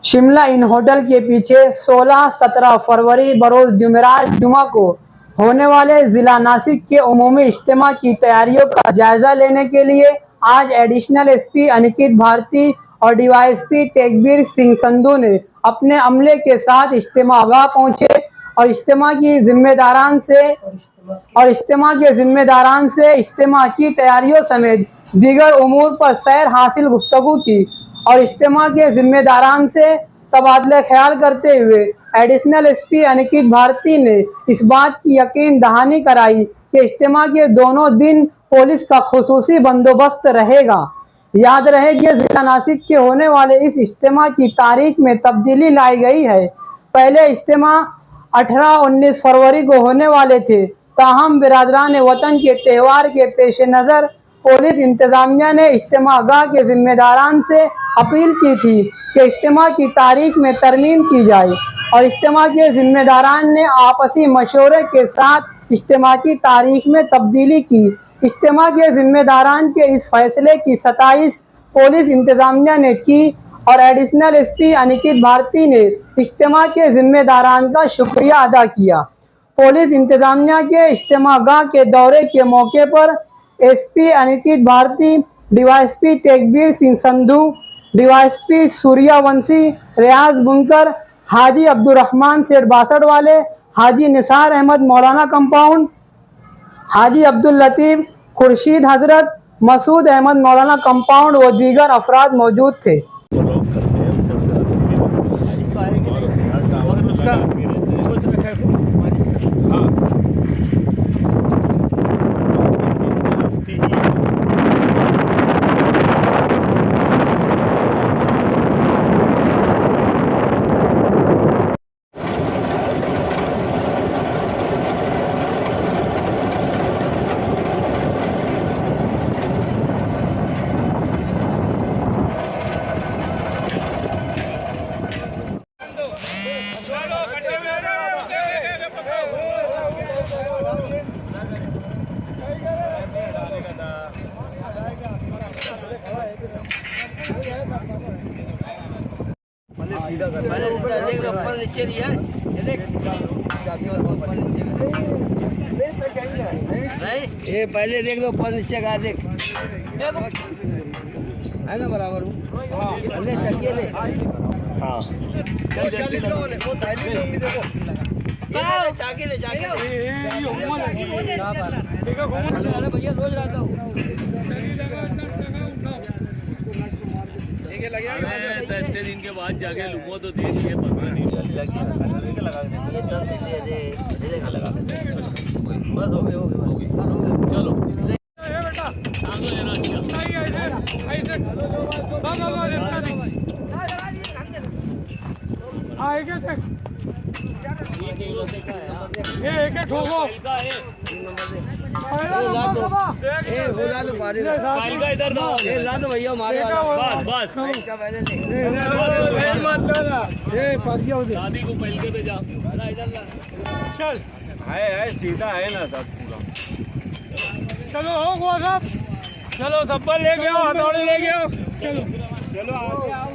शिमला इन hotel के पीछे 16-17 फरवरी बरोज जुमेरात जुमा को होने वाले जिला नासिक के उमूमी इज्तिमा की तैयारियों का जायजा लेने के लिए आज एडिशनल एसपी अनिकेत भारती और डीवाईएसपी तेगबीर सिंह संधू ने अपने अमले के साथ इज्तिमा गाह पहुंचे और इज्तिमा के जिम्मेदारान से इज्तिमा की तैयारियों समेत दीगर उमूर पर सैर हासिल गुफ्तगू की और इज्तिमा के जिम्मेदारान से तबादला ख्याल करते हुए एडिशनल एसपी अनिकेत भारती ने इस बात की यकीन दहानी कराई कि इज्तिमा के दोनों दिन पुलिस का खुसूसी बंदोबस्त रहेगा। याद रहे कि जिला नासिक के होने वाले इस इज्तिमा की तारीख में तब्दीली लाई गई है। पहले इज्तिमा 18-19 फरवरी को होने वाले थे, ताहम बिरादरान वतन के त्यौहार के पेश नज़र पुलिस इंतजामिया ने इज्तिमा गाह के जिम्मेदारान से अपील की थी कि इज्तिमा की तारीख में तरमीम की जाए और इज्तिमा के जिम्मेदारान ने आपसी मशवरे के साथ इज्तिमा की तारीख में तब्दीली की। इज्तिमा के जिम्मेदारान के इस फैसले की सताइश पुलिस इंतजामिया ने की और एडिशनल एसपी अनिकेत भारती ने इज्तिमा के जिम्मेदारान का शुक्रिया अदा किया। पुलिस इंतजामिया के इज्तिमा गाह के दौरे के मौके पर SP Aniket Bharti, DYSP Tegbir Singh Sandhu, DYSP Suryavanshi, Riyaz Bunkar, Haji Abdurrahman सेठ बासठ वाले, हाजी निसार अहमद मौलाना कंपाउंड, हाजी अब्दुल लतीफ, खुर्शीद हजरत, मसूद अहमद मौलाना कंपाउंड व दीगर अफराद मौजूद थे। ये पहले देख लो ऊपर नीचे का देख है ना बराबर ले चलिए ले हाँ चाके ले भैया रोज रहता हूँ इतने दिन के बाद जाके लुको तो दे दिए 15 दिन ये तब से दे लगा बस हो गए चलो बेटा आगे लेना ऐसे आएगा तक ये एक ठोको ए हो जा तो पारी फाइल का इधर दो ए ला दो भैया मारे वाला बस इसका पहले ले मत ला ए पारिया हो शादी को पहले के पे जा इधर ला चल है सीधा है ना सब पूरा चलो हो गो सब चलो सब ले गए हथौड़ी ले गए चलो चलो आगे आओ